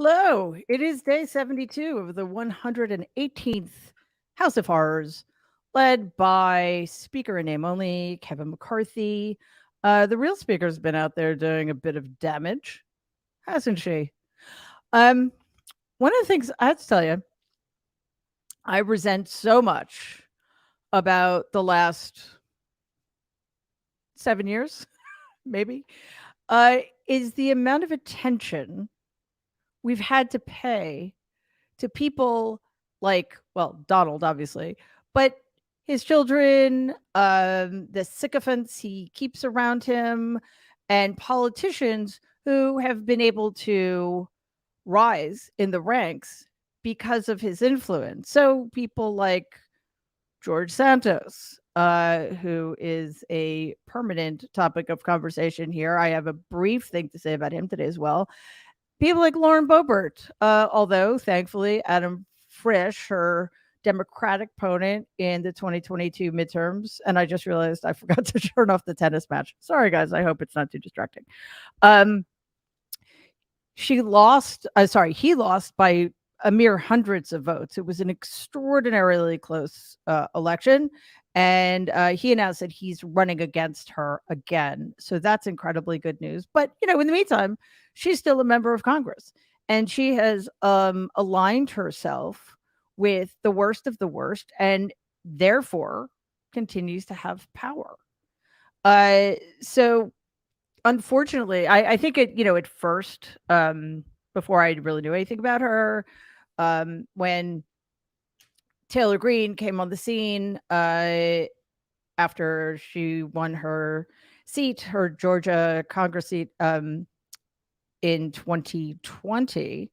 Hello, it is day 72 of the 118th House of Horrors, led by Speaker in name only, Kevin McCarthy. The real speaker's been out there doing a bit of damage, hasn't she? Um, One of the things I have to tell you, I resent so much about the last 7 years, maybe, is the amount of attention we've had to pay to people like, well, Donald, obviously, but his children, the sycophants he keeps around him, and politicians who have been able to rise in the ranks because of his influence. So people like George Santos, who is a permanent topic of conversation here. I have a brief thing to say about him today as well. People like Lauren Boebert, although thankfully Adam Frisch, her Democratic opponent in the 2022 midterms, and I just realized I forgot to turn off the tennis match. Sorry, guys. I hope it's not too distracting. Um, he lost by a mere hundreds of votes. It was an extraordinarily close election. And he announced that he's running against her again. So that's incredibly good news. But, in the meantime, she's still a member of Congress. And she has aligned herself with the worst of the worst and therefore continues to have power. So unfortunately, I think at first, before I really knew anything about her, when Taylor Greene came on the scene, after she won her seat, her Georgia Congress seat, in 2020,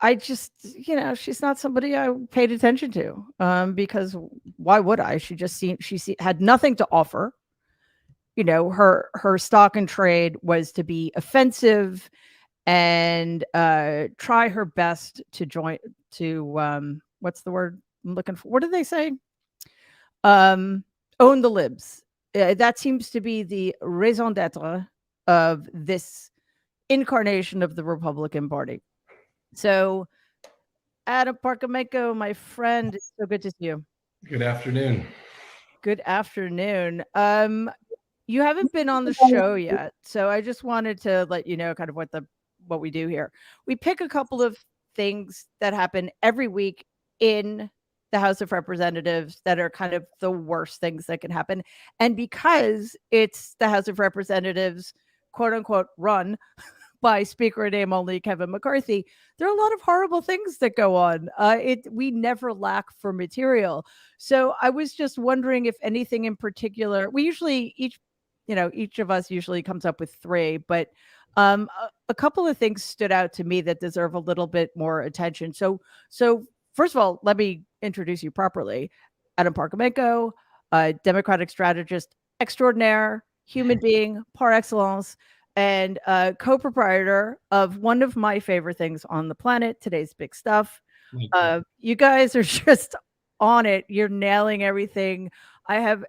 I just, she's not somebody I paid attention to, because why would I? She had nothing to offer. Her stock and trade was to be offensive and try her best to what's the word I'm looking for? What do they say? Own the libs. That seems to be the raison d'etre of this incarnation of the Republican Party. So, Adam Parkamenko, my friend, it's so good to see you. Good afternoon. Good afternoon. You haven't been on the show yet, so I just wanted to let you know kind of what we do here. We pick a couple of things that happen every week in the House of Representatives that are kind of the worst things that can happen. And because it's the House of Representatives, quote unquote, run by Speaker in name only Kevin McCarthy, there are a lot of horrible things that go on. We never lack for material. So I was just wondering if anything in particular. We usually each of us usually comes up with three, but a couple of things stood out to me that deserve a little bit more attention. So first of all, let me introduce you properly. Adam Parkamenko, Democratic strategist extraordinaire, human being par excellence, and co-proprietor of one of my favorite things on the planet, Today's Big Stuff. You guys are just on it. You're nailing everything. I have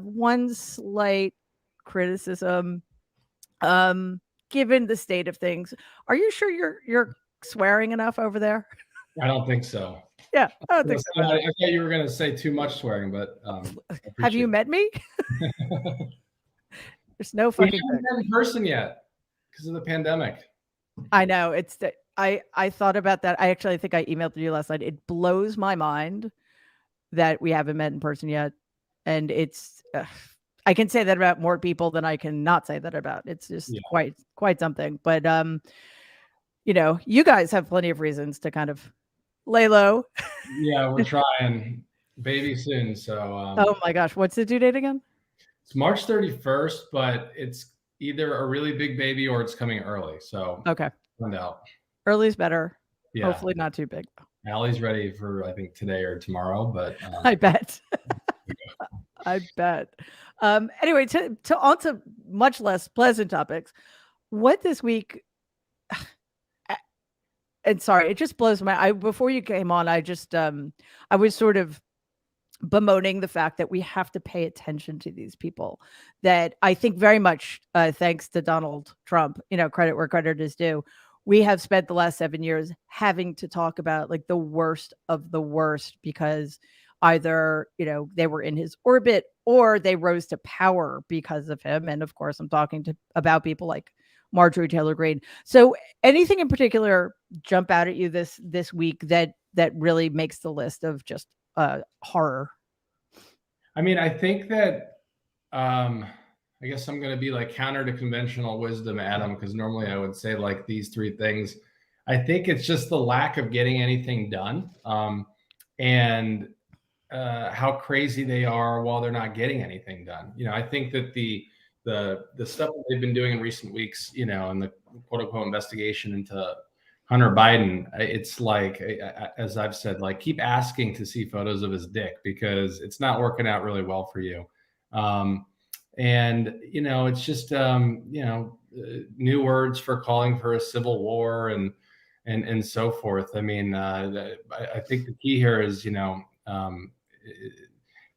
one slight criticism, given the state of things. Are you sure you're swearing enough over there? I don't think so. Yeah, I don't think so. I thought you were going to say too much swearing, but have you met me? There's no fucking we haven't met in person yet because of the pandemic. I know. I thought about that. I think I emailed you last night. It blows my mind that we haven't met in person yet, and it's. I can say that about more people than I can not say that about. It's just quite something. But you guys have plenty of reasons to kind of lay low. Yeah, we're trying. Baby soon. So. Oh my gosh, what's the due date again? It's March 31st, but it's either a really big baby or it's coming early. So okay, find out. Early's better. Yeah. Hopefully not too big. Allie's ready for I think today or tomorrow, but I bet. I bet. Anyway, on to much less pleasant topics. What this week? And sorry, it just blows my. Before you came on, I just I was sort of bemoaning the fact that we have to pay attention to these people that I think very much thanks to Donald Trump, credit where credit is due. we have spent the last 7 years having to talk about like the worst of the worst because either, they were in his orbit or they rose to power because of him. And of course, I'm talking about people like Marjorie Taylor Greene. So anything in particular jump out at you this week that really makes the list of just horror? I mean, I think that I guess I'm going to be like counter to conventional wisdom, Adam, because normally I would say like these three things. I think it's just the lack of getting anything done, and how crazy they are while they're not getting anything done. I think that the stuff that they've been doing in recent weeks, and the quote unquote investigation into Hunter Biden, it's like, as I've said, like keep asking to see photos of his dick because it's not working out really well for you. And it's just new words for calling for a civil war and so forth. I mean, I think the key here is even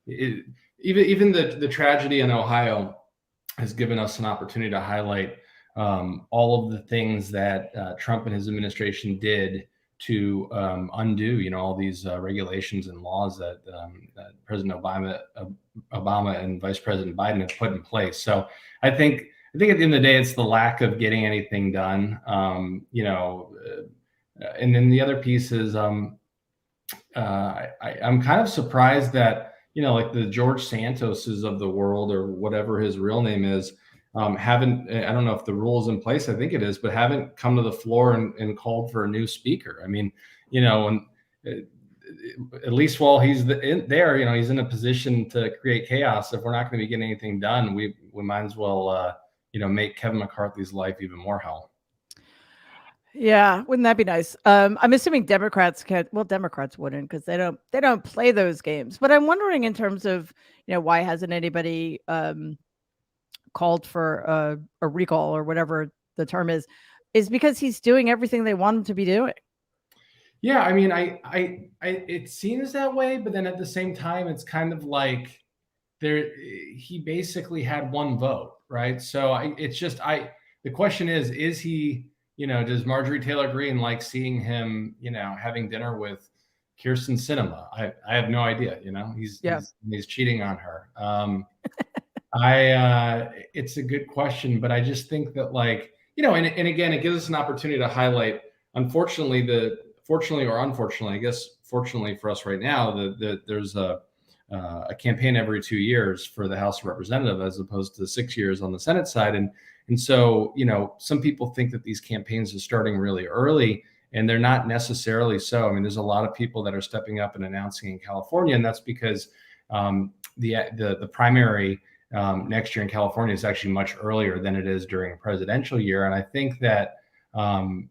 the tragedy in Ohio has given us an opportunity to highlight all of the things that Trump and his administration did to undo, all these regulations and laws that President Obama and Vice President Biden have put in place. So I think at the end of the day, it's the lack of getting anything done. And then the other piece is I'm kind of surprised that, like the George Santoses of the world or whatever his real name is, haven't, I don't know if the rule is in place, I think it is, but haven't come to the floor and called for a new speaker. I mean, at least while he's there, he's in a position to create chaos. If we're not going to be getting anything done, we might as well, make Kevin McCarthy's life even more hell. Yeah, wouldn't that be nice? I'm assuming Democrats can't. Well, Democrats wouldn't because they don't play those games. But I'm wondering in terms of why hasn't anybody called for a recall or whatever the term is because he's doing everything they want him to be doing. Yeah, I mean, I it seems that way, but then at the same time, it's kind of like he basically had one vote, right? So the question is he, does Marjorie Taylor Greene like seeing him, having dinner with Kyrsten Sinema? I have no idea, he's cheating on her. It's a good question, but I just think that and again, it gives us an opportunity to highlight, fortunately or unfortunately, I guess fortunately for us right now, there's a campaign every 2 years for the House of Representatives as opposed to 6 years on the Senate side. And so, some people think that these campaigns are starting really early, and they're not necessarily so. I mean, there's a lot of people that are stepping up and announcing in California, and that's because the primary next year in California is actually much earlier than it is during a presidential year. And I think that, when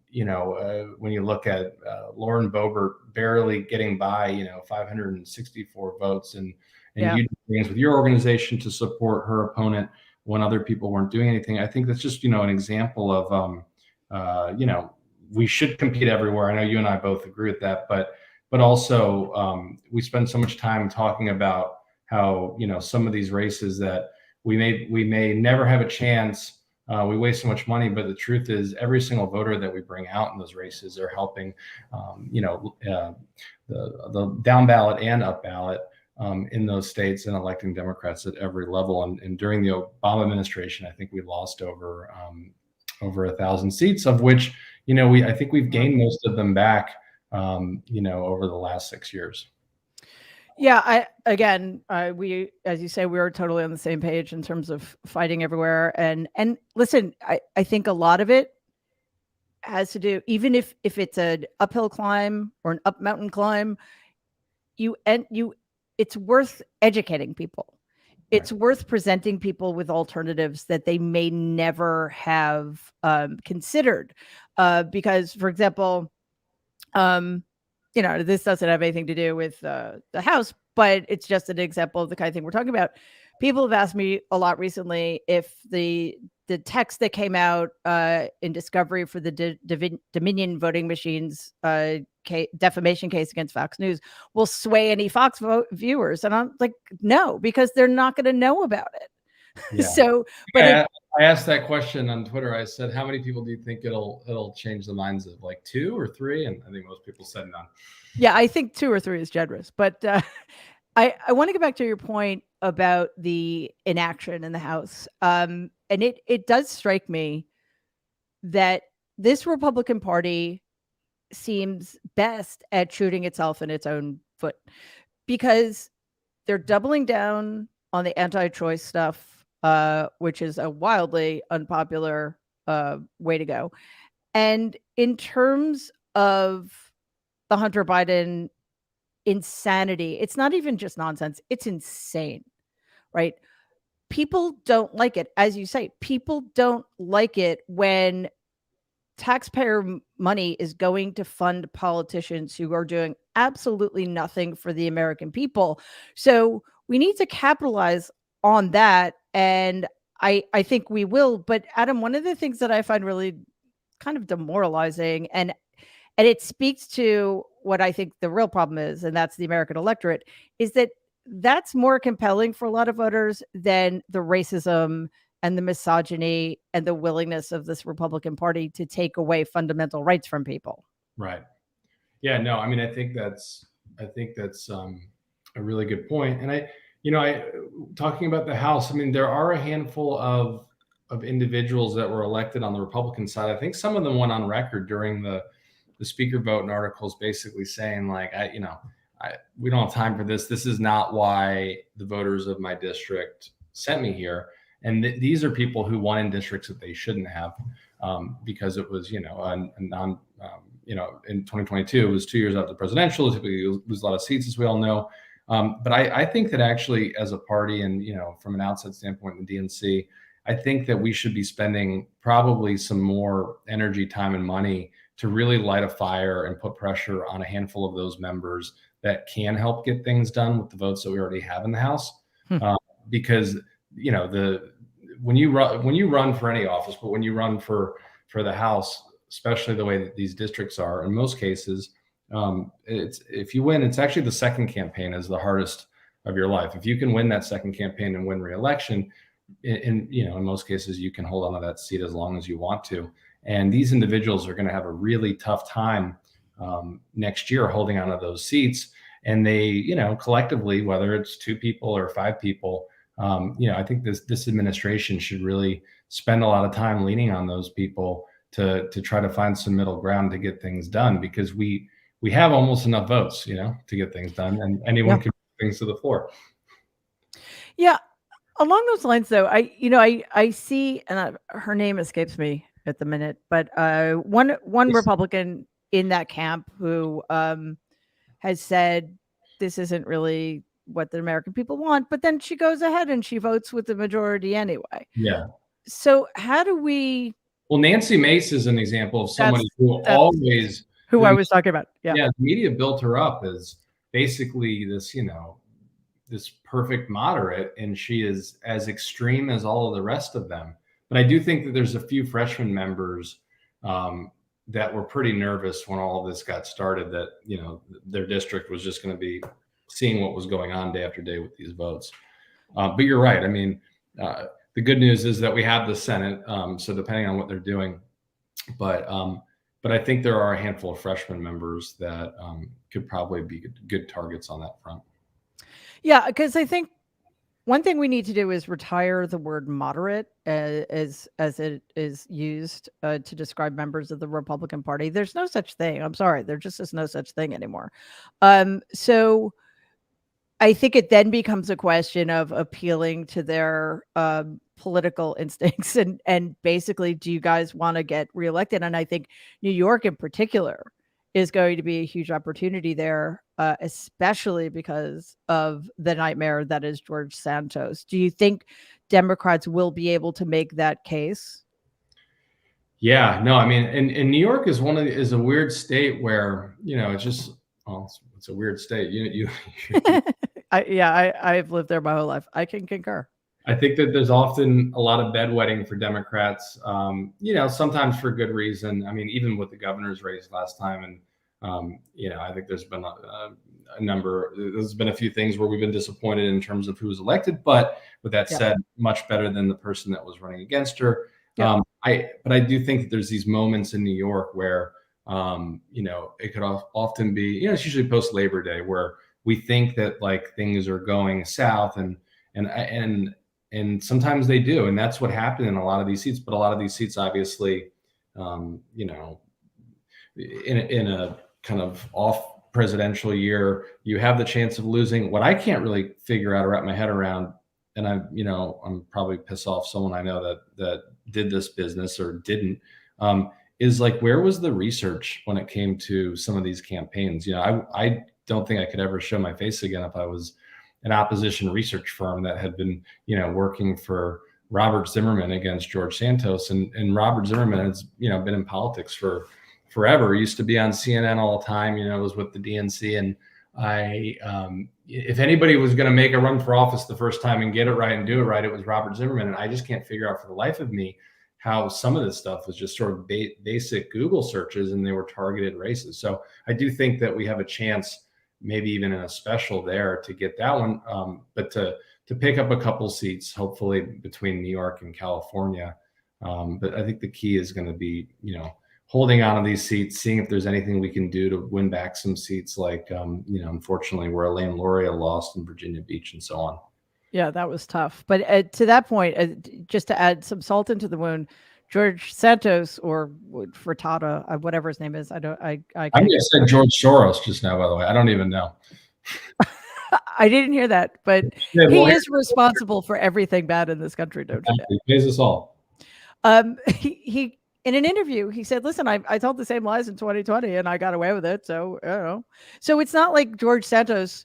you look at Lauren Boebert barely getting by, 564 votes, and you do things with your organization to support her opponent when other people weren't doing anything. I think that's just, an example of, we should compete everywhere. I know you and I both agree with that, but also we spend so much time talking about how, some of these races that we may never have a chance. We waste so much money, but the truth is every single voter that we bring out in those races are helping, the down ballot and up ballot in those states and electing Democrats at every level. And during the Obama administration, I think we lost over 1,000 seats, of which, I think we've gained most of them back, over the last 6 years. Yeah, we, as you say, we are totally on the same page in terms of fighting everywhere. And listen, I think a lot of it has to do, even if it's an uphill climb or an up mountain climb, it's worth educating people. It's worth presenting people with alternatives that they may never have considered. Because, for example, this doesn't have anything to do with the House, but it's just an example of the kind of thing we're talking about. People have asked me a lot recently if the text that came out in discovery for the Dominion voting machines defamation case against Fox News will sway any Fox viewers. And I'm like, no, because they're not going to know about it. Yeah. So, but I asked that question on Twitter. I said, how many people do you think it'll change the minds of, like 2 or 3? And I think most people said none. Yeah, I think 2 or 3 is generous, but I want to get back to your point about the inaction in the House, and it does strike me that this Republican Party seems best at shooting itself in its own foot, because they're doubling down on the anti-choice stuff, which is a wildly unpopular way to go. And in terms of the Hunter Biden insanity, it's not even just nonsense, it's insane, right? People don't like it. As you say, people don't like it when taxpayer money is going to fund politicians who are doing absolutely nothing for the American people. So we need to capitalize on that. And I think we will. But Adam, one of the things that I find really kind of demoralizing, and it speaks to what I think the real problem is, and that's the American electorate, is that that's more compelling for a lot of voters than the racism and the misogyny and the willingness of this Republican Party to take away fundamental rights from people. Right. Yeah, no, I mean, I think that's a really good point. And I talking about the House, I mean, there are a handful of individuals that were elected on the Republican side. I think some of them went on record during the speaker vote and articles basically saying, like, we don't have time for this. This is not why the voters of my district sent me here. And these are people who won in districts that they shouldn't have, because it was, in 2022, it was 2 years after the presidential. Typically, you lose a lot of seats, as we all know. But I think that actually, as a party, and from an outside standpoint in the DNC, I think that we should be spending probably some more energy, time, and money to really light a fire and put pressure on a handful of those members that can help get things done with the votes that we already have in the House. Because when you run for any office, but when you run for the House, especially the way that these districts are, in most cases, if you win, it's actually the second campaign is the hardest of your life. If you can win that second campaign and win re-election, in most cases, you can hold on to that seat as long as you want to. And these individuals are going to have a really tough time next year holding on to those seats. And they, collectively, whether it's 2 people or 5 people, I think this administration should really spend a lot of time leaning on those people to try to find some middle ground to get things done, because we have almost enough votes, to get things done, and anyone can bring things to the floor. Yeah. Along those lines, though, I see, and her name escapes me at the minute, but one Republican in that camp who has said this isn't really what the American people want, but then she goes ahead and she votes with the majority anyway. Yeah. So how do we? Well, Nancy Mace is an example of somebody who I was talking about. Yeah. The media built her up as basically this, this perfect moderate, and she is as extreme as all of the rest of them. But I do think that there's a few freshman members that were pretty nervous when all of this got started, that, their district was just going to be seeing what was going on day after day with these votes. But you're right. I mean, the good news is that we have the Senate. So depending on what they're doing, but I think there are a handful of freshman members that could probably be good targets on that front. Yeah, because I think one thing we need to do is retire the word moderate as it is used to describe members of the Republican Party. There's no such thing. I'm sorry. There just is no such thing anymore. So I think it then becomes a question of appealing to their political instincts and basically, do you guys want to get reelected? And I think New York in particular is going to be a huge opportunity there, especially because of the nightmare that is George Santos. Do you think Democrats will be able to make that case? Yeah, no, I mean, and New York is is a weird state where, it's just, it's a weird state. I've lived there my whole life. I can concur. I think that there's often a lot of bedwetting for Democrats, sometimes for good reason. I mean, even with the governor's race last time, and I think there's been a number. There's been a few things where we've been disappointed in terms of who was elected, but with that said, much better than the person that was running against her. But I do think that there's these moments in New York where it could often be, it's usually post Labor Day where we think that like things are going south, and sometimes they do, and that's what happened in a lot of these seats. But a lot of these seats, obviously, in a kind of off presidential year, you have the chance of losing. What I can't really figure out or wrap my head around, and I'm probably piss off someone I know that did this business or didn't, is like, where was the research when it came to some of these campaigns? I don't think I could ever show my face again if I was an opposition research firm that had been, working for Robert Zimmerman against George Santos. And Robert Zimmerman has, been in politics for forever. He used to be on CNN all the time, was with the DNC. And if anybody was going to make a run for office the first time and get it right and do it right, it was Robert Zimmerman. And I just can't figure out for the life of me how some of this stuff was just sort of basic Google searches and they were targeted races. So I do think that we have a chance, maybe even in a special there, to get that one, but to pick up a couple seats, hopefully between New York and California. But I think the key is going to be, holding on to these seats, seeing if there's anything we can do to win back some seats, like, unfortunately, where Elaine Luria lost in Virginia Beach and so on. Yeah, that was tough. But to that point, just to add some salt into the wound, George Santos or Furtado, whatever his name is, I said George Soros just now, by the way. I don't even know. I didn't hear that, but he is responsible for everything bad in this country, don't you know? He pays us all. He in an interview, he said, listen, I told the same lies in 2020 and I got away with it. So, I don't know. So it's not like George Santos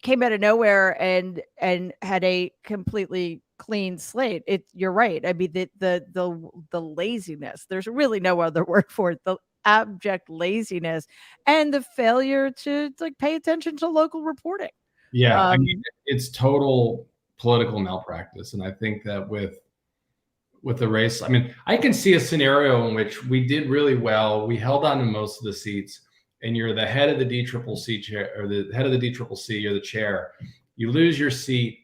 came out of nowhere and had a completely clean slate. You're right. I mean, the laziness, there's really no other word for it. The abject laziness and the failure to pay attention to local reporting. Yeah. I mean, it's total political malpractice. And I think that with the race, I mean, I can see a scenario in which we did really well. We held on to most of the seats, and you're the head of the DCCC chair, or the head of the DCCC, you're the chair. You lose your seat,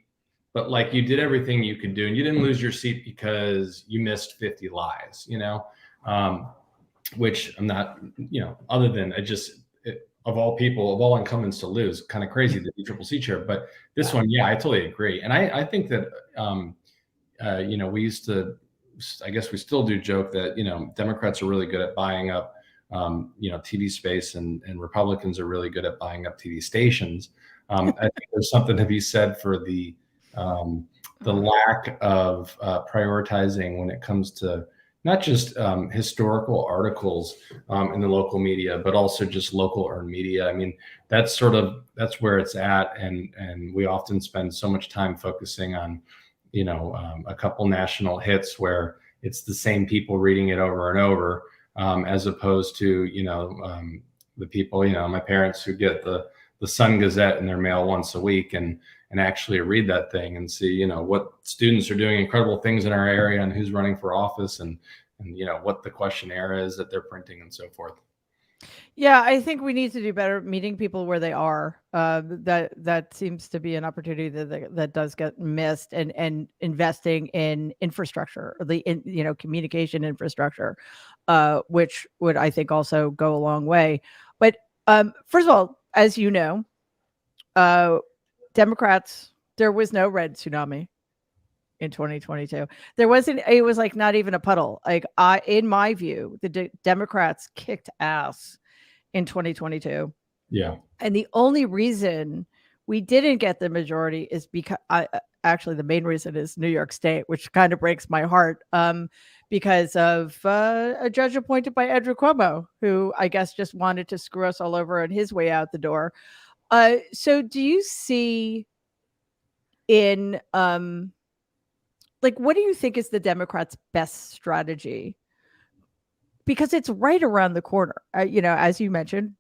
but like you did everything you could do, and you didn't lose your seat because you missed 50 lies, which I'm not, other than of all people, of all incumbents to lose, kind of crazy, the DCCC chair. But this one, yeah, I totally agree. And I think that, we used to, I guess we still do joke that, Democrats are really good at buying up, TV space, and Republicans are really good at buying up TV stations. I think there's something to be said for the lack of prioritizing when it comes to not just historical articles in the local media, but also just local earned media. I mean, that's where it's at, and we often spend so much time focusing on a couple national hits where it's the same people reading it over and over. As opposed to, the people, my parents who get the Sun Gazette in their mail once a week and actually read that thing and see, what students are doing incredible things in our area and who's running for office and what the questionnaire is that they're printing and so forth. Yeah, I think we need to do better meeting people where they are. That seems to be an opportunity that does get missed, and investing in infrastructure, communication infrastructure, which would, I think, also go a long way. But first of all, as you know, Democrats, there was no red tsunami in 2022. There wasn't. It was like not even a puddle. Like in my view, the Democrats kicked ass in 2022. Yeah. And the only reason we didn't get the majority is because actually the main reason is New York State, which kind of breaks my heart, because of a judge appointed by Andrew Cuomo, who I guess just wanted to screw us all over on his way out the door. So do you see what do you think is the Democrats' best strategy? Because it's right around the corner. As you mentioned,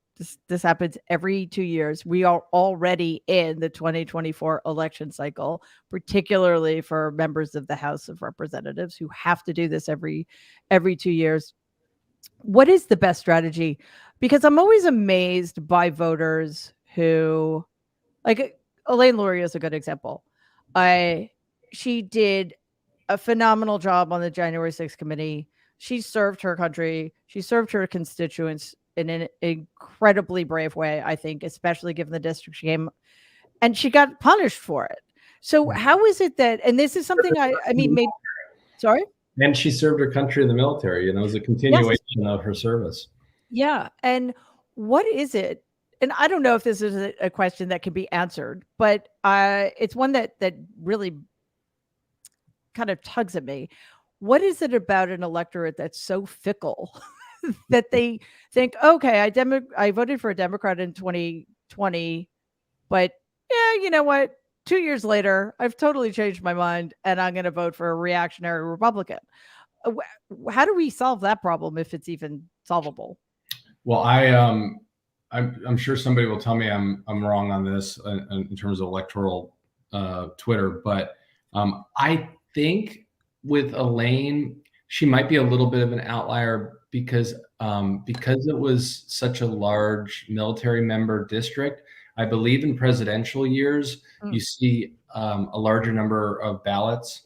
this happens every 2 years. We are already in the 2024 election cycle, particularly for members of the House of Representatives who have to do this every 2 years. What is the best strategy? Because I'm always amazed by voters who, like Elaine Lurie is a good example. I She did a phenomenal job on the January 6th committee. She served her country. She served her constituents in an incredibly brave way, I think, especially given the district she came, and she got punished for it. So how is it that, and this is something I mean, maybe, sorry? And she served her country in the military, as a continuation of her service. Yeah. And what is it? And I don't know if this is a question that can be answered, but it's one that really kind of tugs at me. What is it about an electorate that's so fickle that they think, okay, I voted for a Democrat in 2020, but yeah, you know what? 2 years later, I've totally changed my mind, and I'm going to vote for a reactionary Republican. How do we solve that problem if it's even solvable? Well, I'm sure somebody will tell me I'm wrong on this in terms of electoral Twitter, but I think with Elaine, she might be a little bit of an outlier because it was such a large military member district. I believe in presidential years, you see a larger number of ballots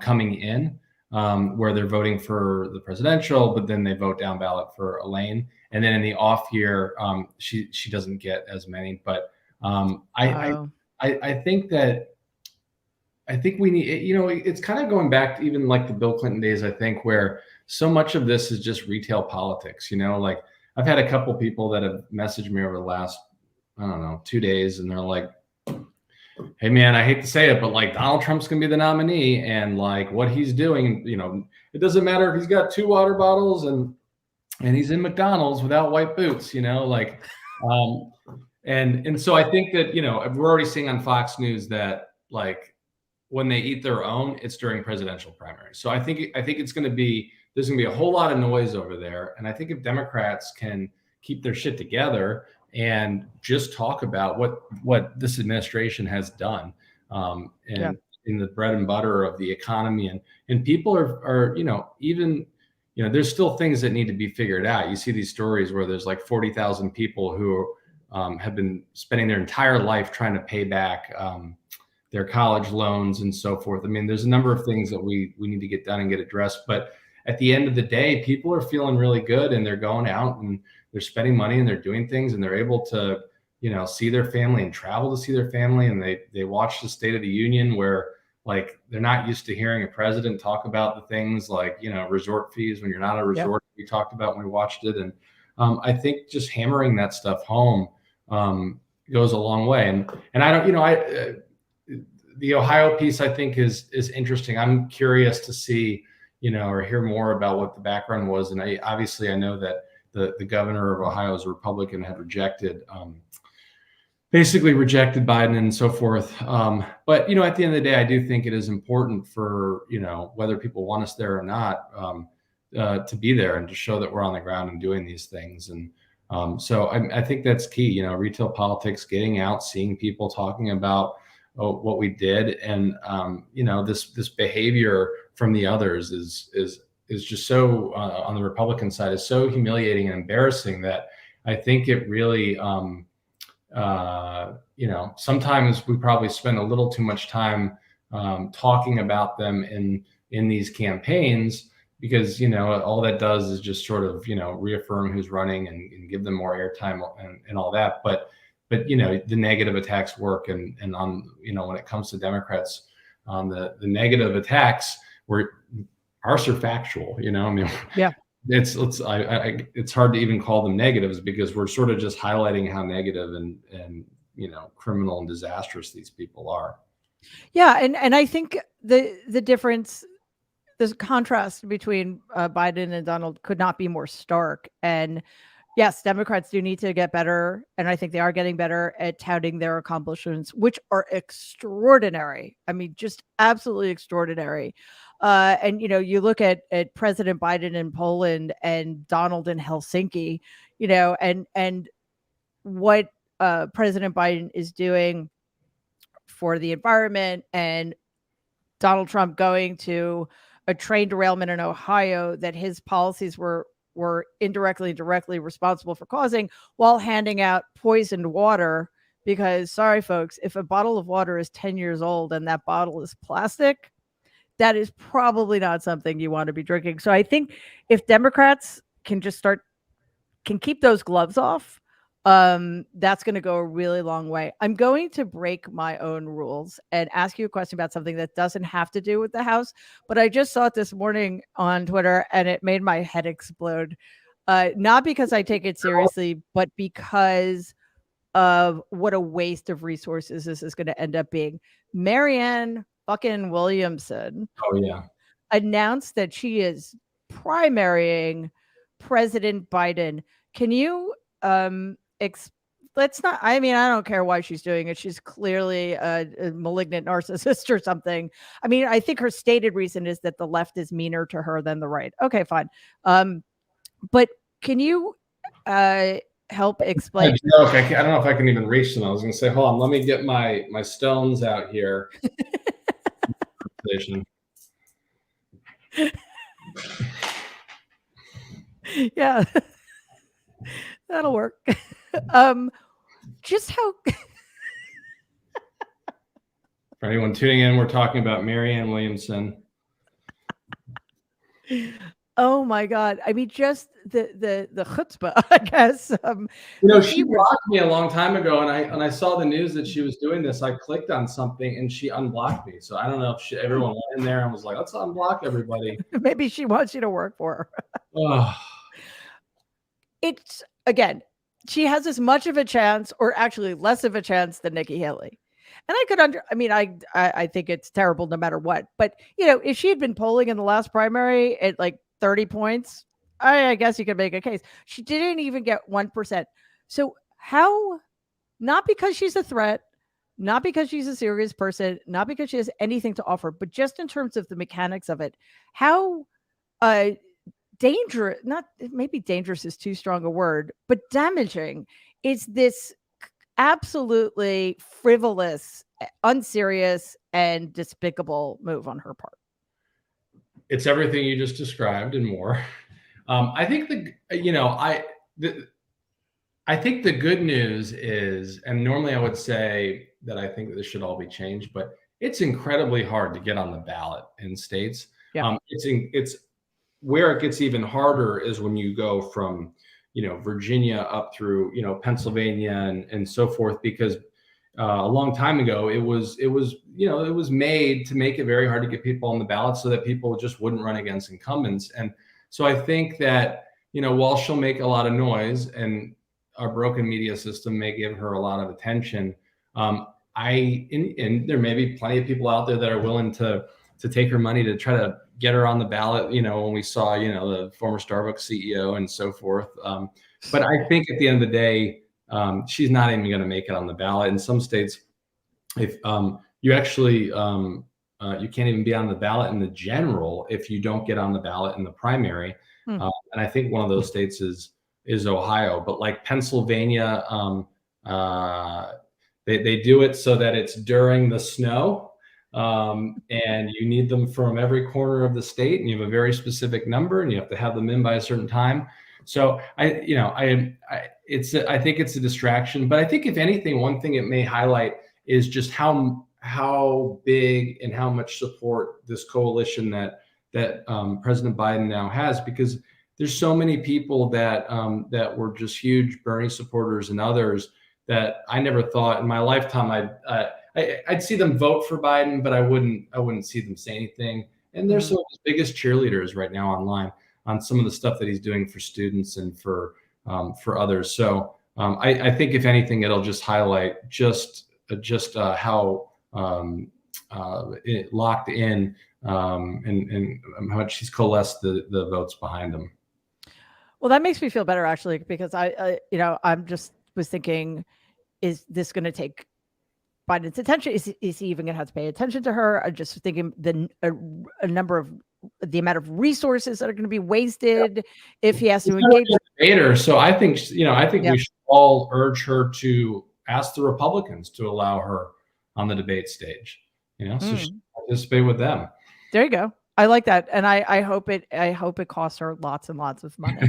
coming in where they're voting for the presidential, but then they vote down ballot for Elaine. And then in the off year, she doesn't get as many. But I think that we need, it's kind of going back to even like the Bill Clinton days, I think, where so much of this is just retail politics. Like I've had a couple people that have messaged me over the last, I don't know, 2 days, and they're like, hey man, I hate to say it, but like Donald Trump's gonna be the nominee, and like what he's doing, it doesn't matter if he's got 2 water bottles and he's in McDonald's without white boots, like, and so I think that, we're already seeing on Fox News that like when they eat their own, it's during presidential primaries. So I think there's going to be a whole lot of noise over there. And I think if Democrats can keep their shit together and just talk about what this administration has done, in the bread and butter of the economy, and people are even, there's still things that need to be figured out. You see these stories where there's like 40,000 people who have been spending their entire life trying to pay back their college loans and so forth. I mean, there's a number of things that we need to get done and get addressed. But at the end of the day, people are feeling really good, and they're going out and they're spending money and they're doing things, and they're able to, see their family and travel to see their family. And they watch the State of the Union, where like they're not used to hearing a president talk about the things like, resort fees when you're not a resort. We talked about when we watched it. And I think just hammering that stuff home goes a long way. And I don't, the Ohio piece, I think is interesting. I'm curious to see, or hear more about what the background was. And I know that the governor of Ohio is a Republican, had basically rejected Biden and so forth. But, at the end of the day, I do think it is important for, whether people want us there or not, to be there and to show that we're on the ground and doing these things. And so I think that's key, retail politics, getting out, seeing people, talking about what we did. And, this behavior from the others is just so, on the Republican side, is so humiliating and embarrassing that I think it really, sometimes we probably spend a little too much time talking about them in these campaigns, because, all that does is just sort of, reaffirm who's running and give them more airtime and all that. But the negative attacks work. And on, when it comes to Democrats, the negative attacks are factual, I mean, it's hard to even call them negatives, because we're sort of just highlighting how negative and criminal and disastrous these people are. Yeah. And I think the difference, the contrast between Biden and Donald could not be more stark. And yes, Democrats do need to get better, and I think they are getting better at touting their accomplishments, which are extraordinary. I mean, just absolutely extraordinary. And you look at President Biden in Poland and Donald in Helsinki, and what President Biden is doing for the environment, and Donald Trump going to a train derailment in Ohio that his policies were indirectly and directly responsible for causing, while handing out poisoned water because sorry, folks, if a bottle of water is 10 years old and that bottle is plastic, that is probably not something you want to be drinking. So I think if Democrats can keep those gloves off, that's going to go a really long way. I'm going to break my own rules and ask you a question about something that doesn't have to do with the House, but I just saw it this morning on Twitter and it made my head explode. Not because I take it seriously, but because of what a waste of resources this is going to end up being. Marianne fucking Williamson Oh yeah. announced that she is primarying President Biden. Can you let's not, I mean, I don't care why she's doing it. She's clearly a malignant narcissist or something. I mean, I think her stated reason is that the left is meaner to her than the right. Okay, fine. But can you help explain? I don't know if I can even reach them. I was going to say, hold on, let me get my stones out here. Yeah, that'll work. Just how For anyone tuning in, we're talking about Marianne Williamson. Oh my God. I mean, just the chutzpah, I guess. She blocked me a long time ago, and I saw the news that she was doing this. I clicked on something and she unblocked me. So I don't know if everyone went in there and was like, let's unblock everybody. Maybe she wants you to work for her. Oh. It's, again, she has as much of a chance, or actually less of a chance, than Nikki Haley. And I could I think it's terrible no matter what. But, if she had been polling in the last primary at like 30 points, I guess you could make a case. She didn't even get 1%. So how, not because she's a threat, not because she's a serious person, not because she has anything to offer, but just in terms of the mechanics of it, how dangerous, not maybe dangerous is too strong a word, but damaging is this absolutely frivolous, unserious, and despicable move on her part. It's everything you just described and more. I think I think the good news is, and normally I would say that I think that this should all be changed, but it's incredibly hard to get on the ballot in states. Yeah. It's where it gets even harder is when you go from, Virginia up through, Pennsylvania and so forth, because a long time ago, it was made to make it very hard to get people on the ballot so that people just wouldn't run against incumbents. And so I think that, while she'll make a lot of noise and our broken media system may give her a lot of attention, and there may be plenty of people out there that are willing to take her money to try to get her on the ballot, when we saw, the former Starbucks CEO and so forth. But I think at the end of the day, she's not even going to make it on the ballot. In some states, if you actually, you can't even be on the ballot in the general if you don't get on the ballot in the primary. And I think one of those states is Ohio. But like Pennsylvania, they do it so that it's during the snow. And you need them from every corner of the state, and you have a very specific number, and you have to have them in by a certain time. So I think it's a distraction, but I think if anything, one thing it may highlight is just how big and how much support this coalition that President Biden now has, because there's so many people that were just huge Bernie supporters and others that I never thought in my lifetime I'd see them vote for Biden, but I wouldn't see them say anything. And they're some of his biggest cheerleaders right now online on some of the stuff that he's doing for students and for others. So I think if anything, it'll just highlight just how locked in and how much he's coalesced the votes behind him. Well, that makes me feel better actually, because I'm just was thinking, is this going to take Biden's attention? Is he even going to have to pay attention to her? I'm just thinking the amount of resources that are going to be wasted if he has to engage a debater. So I think we should all urge her to ask the Republicans to allow her on the debate stage. So she can participate with them. There you go. I like that, and I hope it costs her lots and lots of money.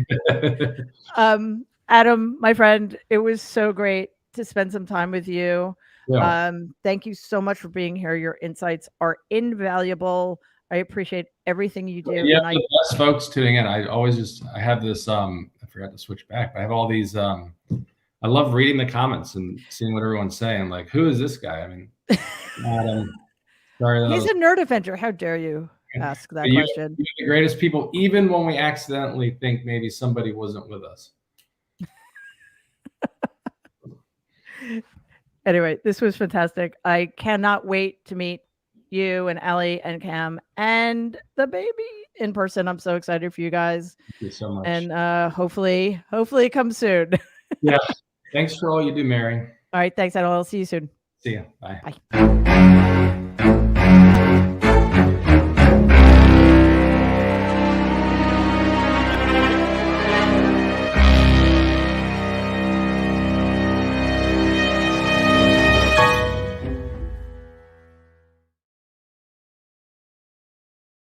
Adam, my friend, it was so great to spend some time with you. Yeah. Thank you so much for being here. Your insights are invaluable. I appreciate everything you do. Yeah, And the best folks tuning in. I have this I forgot to switch back, but I have all these I love reading the comments and seeing what everyone's saying. Like, who is this guy? I mean, Adam, sorry that he's a nerd adventure. How dare you ask that question? You're the greatest people, even when we accidentally think maybe somebody wasn't with us. Anyway, this was fantastic. I cannot wait to meet you and Ellie and Cam and the baby in person. I'm so excited for you guys. Thank you so much. And hopefully it comes soon. Yeah. Thanks for all you do, Mary. All right. Thanks, I'll see you soon. See ya. Bye. Bye.